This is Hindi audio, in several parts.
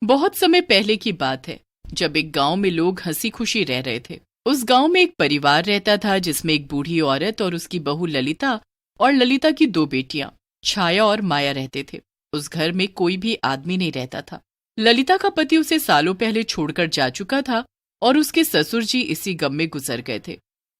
बहुत समय पहले की बात है, जब एक गांव में लोग हंसी खुशी रह रहे थे। उस गांव में एक परिवार रहता था जिसमें एक बूढ़ी औरत और उसकी बहू ललिता और ललिता की दो बेटियां छाया और माया रहते थे। उस घर में कोई भी आदमी नहीं रहता था। ललिता का पति उसे सालों पहले छोड़कर जा चुका था और उसके ससुर जी इसी गम में गुजर गए थे।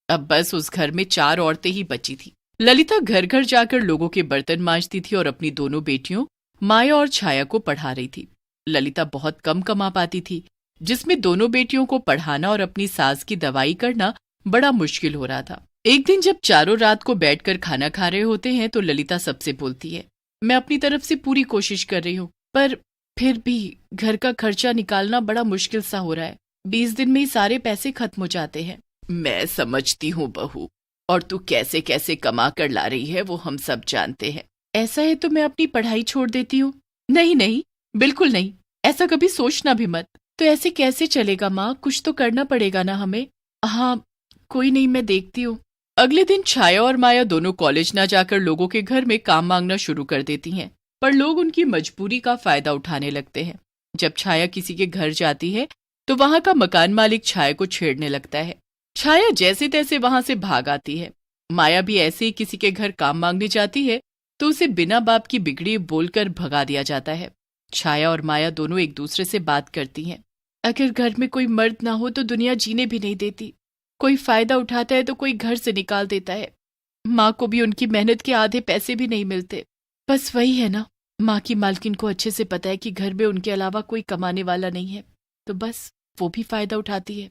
अब बस उस घर में 4 औरतें ही बची थी। ललिता घर घर जाकर लोगों के बर्तन मांजती थी और अपनी दोनों बेटियों माया और छाया को पढ़ा रही थी। ललिता बहुत कम कमा पाती थी, जिसमें दोनों बेटियों को पढ़ाना और अपनी सास की दवाई करना बड़ा मुश्किल हो रहा था। एक दिन जब चारों रात को बैठकर खाना खा रहे होते हैं तो ललिता सबसे बोलती है, मैं अपनी तरफ से पूरी कोशिश कर रही हूँ, पर फिर भी घर का खर्चा निकालना बड़ा मुश्किल सा हो रहा है। 20 दिन में ही सारे पैसे खत्म हो जाते हैं। मैं समझती हूँ बहू, और तू कैसे कैसे कमा कर ला रही है वो हम सब जानते हैं। ऐसा है तो मैं अपनी पढ़ाई छोड़ देती हूँ। नहीं नहीं, बिल्कुल नहीं, ऐसा कभी सोचना भी मत। तो ऐसे कैसे चलेगा माँ, कुछ तो करना पड़ेगा ना हमें। हाँ कोई नहीं, मैं देखती हूँ। अगले दिन छाया और माया दोनों कॉलेज ना जाकर लोगों के घर में काम मांगना शुरू कर देती हैं, पर लोग उनकी मजबूरी का फायदा उठाने लगते हैं। जब छाया किसी के घर जाती है तो वहां का मकान मालिक छाया को छेड़ने लगता है। छाया जैसे तैसे वहां से भाग आती है। माया भी ऐसे ही किसी के घर काम मांगने जाती है तो उसे बिना बाप की बिगड़ी बोलकर भगा दिया जाता है। छाया और माया दोनों एक दूसरे से बात करती हैं। अगर घर में कोई मर्द ना हो तो दुनिया जीने भी नहीं देती। कोई फायदा उठाता है तो कोई घर से निकाल देता है। माँ को भी उनकी मेहनत के आधे पैसे भी नहीं मिलते। बस वही है ना, माँ की मालकिन को अच्छे से पता है कि घर में उनके अलावा कोई कमाने वाला नहीं है, तो बस वो भी फायदा उठाती है।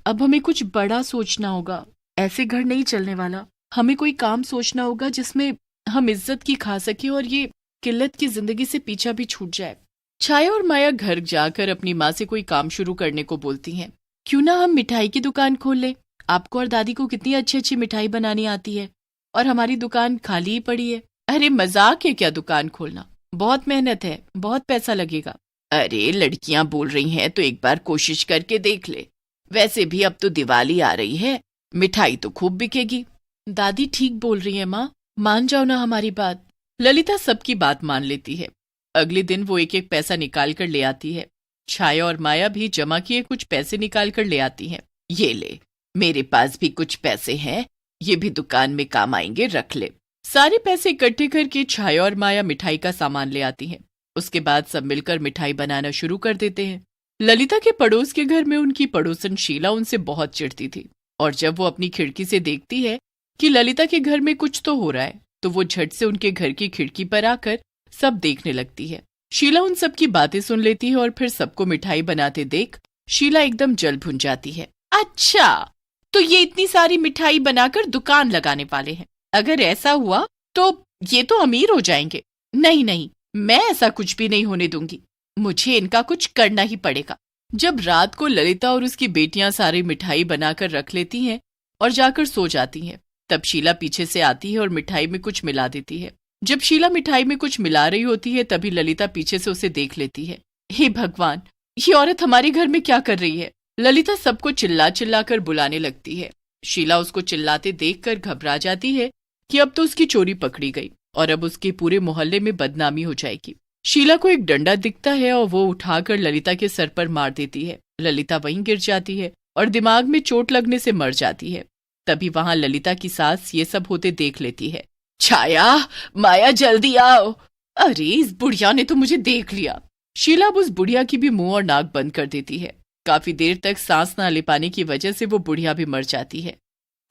अब हमें कुछ बड़ा सोचना होगा, ऐसे घर नहीं चलने वाला। हमें कोई काम सोचना होगा जिसमें हम इज्जत की खा सके और ये किल्लत की जिंदगी से पीछा भी छूट जाए। छाया और माया घर जाकर अपनी माँ से कोई काम शुरू करने को बोलती हैं। क्यों ना हम मिठाई की दुकान खोल लें। आपको और दादी को कितनी अच्छी अच्छी मिठाई बनानी आती है और हमारी दुकान खाली ही पड़ी है। अरे मजाक है क्या दुकान खोलना, बहुत मेहनत है, बहुत पैसा लगेगा। अरे लड़कियां बोल रही हैं तो एक बार कोशिश करके देख ले। वैसे भी अब तो दिवाली आ रही है, मिठाई तो खूब बिकेगी। दादी ठीक बोल रही है माँ, मान जाओ ना हमारी बात। ललिता सबकी बात मान लेती है। अगले दिन वो एक एक पैसा निकाल कर ले आती है। छाया और माया भी जमा किए कुछ पैसे निकाल कर ले आती हैं। ये ले, मेरे पास भी कुछ पैसे हैं, ये भी दुकान में काम आएंगे, रख ले। सारे पैसे इकट्ठे करके छाया और माया मिठाई का सामान ले आती हैं। उसके बाद सब मिलकर मिठाई बनाना शुरू कर देते हैं। ललिता के पड़ोस के घर में उनकी पड़ोसन शीला उनसे बहुत चिढ़ती थी, और जब वो अपनी खिड़की से देखती है कि ललिता के घर में कुछ तो हो रहा है तो वो झट से उनके घर की खिड़की पर आकर सब देखने लगती है। शीला उन सब की बातें सुन लेती है और फिर सबको मिठाई बनाते देख शीला एकदम जल भुन जाती है। अच्छा, तो ये इतनी सारी मिठाई बनाकर दुकान लगाने वाले हैं। अगर ऐसा हुआ तो ये तो अमीर हो जाएंगे। नहीं नहीं, मैं ऐसा कुछ भी नहीं होने दूंगी। मुझे इनका कुछ करना ही पड़ेगा। जब रात को ललिता और उसकी बेटियां सारी मिठाई बनाकर रख लेती हैं और जाकर सो जाती हैं, तब शीला पीछे से आती है और मिठाई में कुछ मिला देती है। जब शीला मिठाई में कुछ मिला रही होती है तभी ललिता पीछे से उसे देख लेती है। हे भगवान, ये औरत हमारे घर में क्या कर रही है। ललिता सबको चिल्ला चिल्ला कर बुलाने लगती है। शीला उसको चिल्लाते देखकर घबरा जाती है कि अब तो उसकी चोरी पकड़ी गई और अब उसके पूरे मोहल्ले में बदनामी हो जाएगी। शीला को एक डंडा दिखता है और वो उठाकर ललिता के सर पर मार देती है। ललिता वहीं गिर जाती है और दिमाग में चोट लगने से मर जाती है। तभी वहां ललिता की सास ये सब होते देख लेती है। छाया, माया जल्दी आओ। अरे इस बुढ़िया ने तो मुझे देख लिया। शीला अब उस बुढ़िया की भी मुंह और नाक बंद कर देती है। काफी देर तक सांस ना ले पाने की वजह से वो बुढ़िया भी मर जाती है।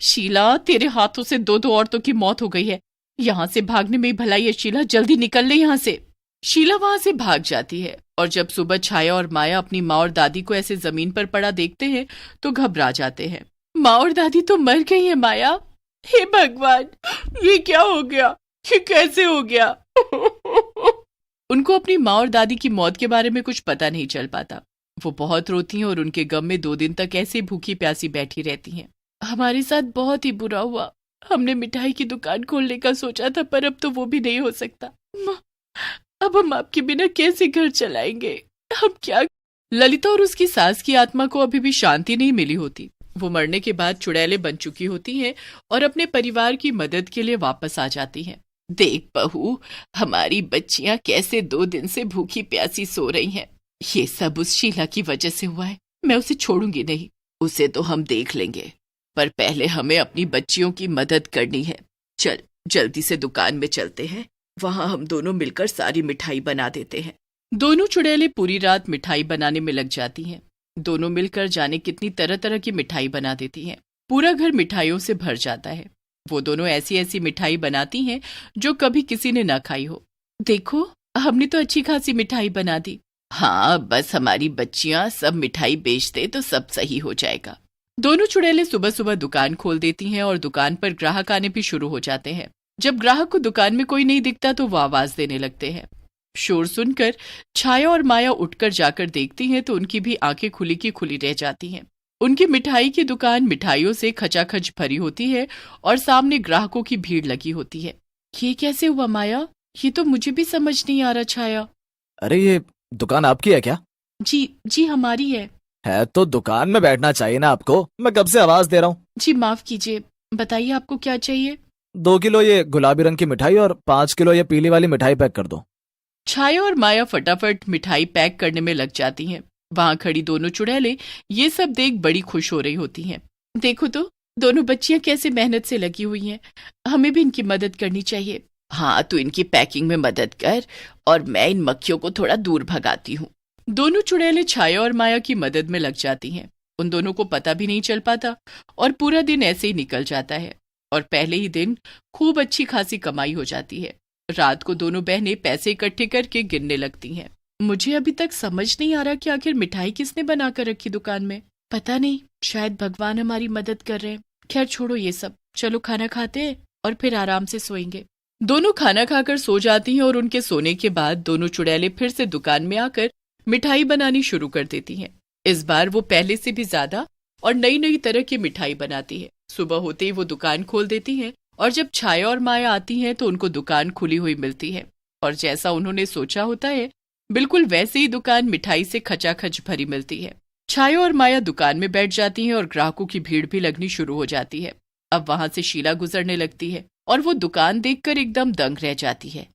शीला, तेरे हाथों से 2 औरतों की मौत हो गई है। यहाँ से भागने में ही भलाई है। शीला जल्दी निकल ले यहाँ से। शीला वहां से भाग जाती है और जब सुबह छाया और माया अपनी माँ और दादी को ऐसे जमीन पर पड़ा देखते हैं तो घबरा जाते हैं। माँ और दादी तो मर गई है माया। हे भगवान, ये क्या हो गया, ये कैसे हो गया। उनको अपनी माँ और दादी की मौत के बारे में कुछ पता नहीं चल पाता। वो बहुत रोती हैं और उनके गम में 2 दिन तक ऐसे भूखी प्यासी बैठी रहती हैं। हमारे साथ बहुत ही बुरा हुआ। हमने मिठाई की दुकान खोलने का सोचा था, पर अब तो वो भी नहीं हो सकता। अब हम आपके बिना कैसे घर चलाएंगे, हम क्या। ललिता और उसकी सास की आत्मा को अभी भी शांति नहीं मिली होती। वो मरने के बाद चुड़ैलें बन चुकी होती हैं और अपने परिवार की मदद के लिए वापस आ जाती हैं। देख बहू, हमारी बच्चियां कैसे 2 दिन से भूखी प्यासी सो रही हैं। ये सब उस शीला की वजह से हुआ है। मैं उसे छोड़ूंगी नहीं। उसे तो हम देख लेंगे, पर पहले हमें अपनी बच्चियों की मदद करनी है। चल जल्दी से दुकान में चलते हैं, वहां हम दोनों मिलकर सारी मिठाई बना देते हैं। दोनों चुड़ैलें पूरी रात मिठाई बनाने में लग जाती हैं। दोनों मिलकर जाने कितनी तरह तरह की मिठाई बना देती हैं। पूरा घर मिठाइयों से भर जाता है। वो दोनों ऐसी ऐसी मिठाई बनाती हैं जो कभी किसी ने ना खाई हो। देखो, हमने तो अच्छी खासी मिठाई बना दी। हाँ, बस हमारी बच्चियां सब मिठाई बेच दे तो सब सही हो जाएगा। दोनों चुड़ैलें सुबह सुबह दुकान खोल देती हैं और दुकान पर ग्राहक आने भी शुरू हो जाते हैं। जब ग्राहक को दुकान में कोई नहीं दिखता तो वो आवाज देने लगते हैं। शोर सुनकर छाया और माया उठकर जाकर देखती हैं तो उनकी भी आंखें खुली की खुली रह जाती हैं। उनकी मिठाई की दुकान मिठाइयों से खचाखच भरी होती है और सामने ग्राहकों की भीड़ लगी होती है। ये कैसे हुआ माया? ये तो मुझे भी समझ नहीं आ रहा। छाया, अरे ये दुकान आपकी है क्या? जी हमारी है तो दुकान में बैठना चाहिए ना आपको। मैं कब से आवाज दे रहा हूँ। जी माफ कीजिए, बताइए आपको क्या चाहिए? 2 किलो ये गुलाबी रंग की मिठाई और 5 किलो ये पीली वाली मिठाई पैक कर दो। छाया और माया फटाफट मिठाई पैक करने में लग जाती हैं। वहां खड़ी दोनों चुड़ैलें ये सब देख बड़ी खुश हो रही होती हैं। देखो तो, दोनों बच्चियां कैसे मेहनत से लगी हुई हैं। हमें भी इनकी मदद करनी चाहिए। हाँ, तू इनकी पैकिंग में मदद कर और मैं इन मक्खियों को थोड़ा दूर भगाती हूँ। दोनों चुड़ैलें छाया और माया की मदद में लग जाती हैं। उन दोनों को पता भी नहीं चल पाता और पूरा दिन ऐसे ही निकल जाता है और पहले ही दिन खूब अच्छी खासी कमाई हो जाती है। रात को दोनों बहनें पैसे इकट्ठे करके गिनने लगती हैं। मुझे अभी तक समझ नहीं आ रहा कि आखिर मिठाई किसने बनाकर रखी दुकान में। पता नहीं, शायद भगवान हमारी मदद कर रहे हैं। खैर छोड़ो ये सब, चलो खाना खाते हैं और फिर आराम से सोएंगे। दोनों खाना खाकर सो जाती हैं और उनके सोने के बाद दोनों चुड़ैलें फिर से दुकान में आकर मिठाई बनानी शुरू कर देती हैं। इस बार वो पहले से भी ज्यादा और नई नई तरह की मिठाई बनाती है। सुबह होते ही वो दुकान खोल देती हैं और जब छाया और माया आती हैं तो उनको दुकान खुली हुई मिलती है और जैसा उन्होंने सोचा होता है बिल्कुल वैसे ही दुकान मिठाई से खचाखच भरी मिलती है। छाया और माया दुकान में बैठ जाती हैं और ग्राहकों की भीड़ भी लगनी शुरू हो जाती है। अब वहां से शीला गुजरने लगती है और वो दुकान देखकर एकदम दंग रह जाती है।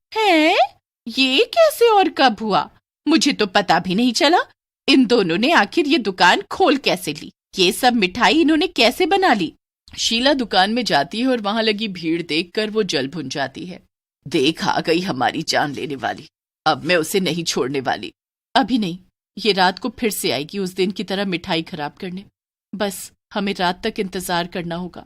ये कैसे और कब हुआ? मुझे तो पता भी नहीं चला। इन दोनों ने आखिर ये दुकान खोल कैसे ली? ये सब मिठाई इन्होंने कैसे बना ली? शीला दुकान में जाती है और वहां लगी भीड़ देखकर वो जल भुन जाती है। देख, आ गई हमारी जान लेने वाली। अब मैं उसे नहीं छोड़ने वाली। अभी नहीं, ये रात को फिर से आएगी उस दिन की तरह मिठाई खराब करने। बस हमें रात तक इंतजार करना होगा।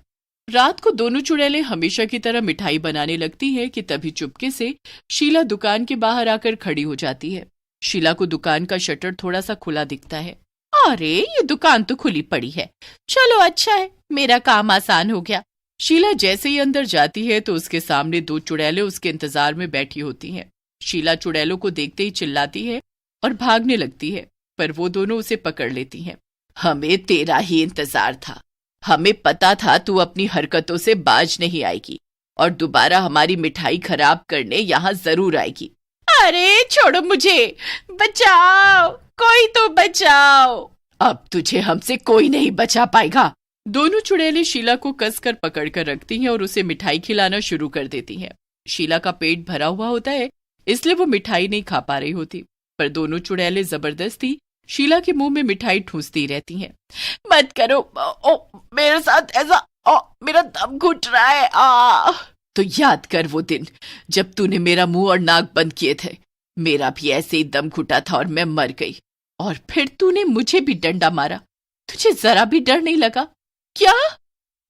रात को दोनों चुड़ैलें हमेशा की तरह मिठाई बनाने लगती है कि तभी चुपके से शीला दुकान के बाहर आकर खड़ी हो जाती है। शीला को दुकान का शटर थोड़ा सा खुला दिखता है। अरे, ये दुकान तो खुली पड़ी है। चलो अच्छा है, मेरा काम आसान हो गया। शीला जैसे ही अंदर जाती है तो उसके सामने 2 चुड़ैलें उसके इंतजार में बैठी होती हैं। शीला चुड़ैलों को देखते ही चिल्लाती है और भागने लगती है, पर वो दोनों उसे पकड़ लेती हैं। हमें तेरा ही इंतजार था। हमें पता था तू अपनी हरकतों से बाज नहीं आएगी और दोबारा हमारी मिठाई खराब करने यहाँ जरूर आएगी। अरे छोड़ो मुझे, बचाओ, कोई तो बचाओ। अब तुझे हमसे कोई नहीं बचा पाएगा। दोनों चुड़ैलें शीला को कसकर पकड़कर रखती हैं और उसे मिठाई खिलाना शुरू कर देती हैं। शीला का पेट भरा हुआ होता है, इसलिए वो मिठाई नहीं खा पा रही होती, पर दोनों चुड़ैलें जबरदस्ती शीला के मुंह में मिठाई ठूंसती रहती हैं। मत करो, मेरे साथ ऐसा, मेरा दम घुट रहा है। तो याद कर वो दिन जब तूने मेरा मुंह और नाक बंद किए थे। मेरा भी ऐसे ही दम घुटा था और मैं मर गई, और फिर तूने मुझे भी डंडा मारा। तुझे जरा भी डर नहीं लगा क्या?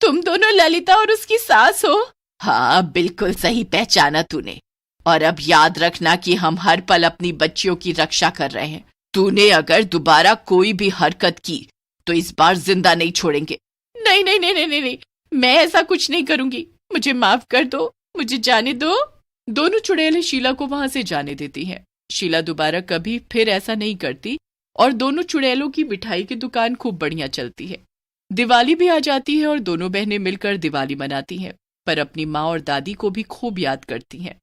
तुम दोनों ललिता और उसकी सास हो? हाँ, बिल्कुल सही पहचाना तूने। और अब याद रखना कि हम हर पल अपनी बच्चियों की रक्षा कर रहे हैं। तूने अगर दोबारा कोई भी हरकत की तो इस बार जिंदा नहीं छोड़ेंगे। नहीं नहीं नहीं नहीं नहीं, मैं ऐसा कुछ नहीं करूंगी। मुझे माफ कर दो, मुझे जाने दो। दोनों चुड़ैलें शीला को वहां से जाने देती हैं। शीला दोबारा कभी फिर ऐसा नहीं करती और दोनों चुड़ैलों की मिठाई की दुकान खूब बढ़िया चलती है। दिवाली भी आ जाती है और दोनों बहनें मिलकर दिवाली मनाती हैं, पर अपनी माँ और दादी को भी खूब याद करती हैं।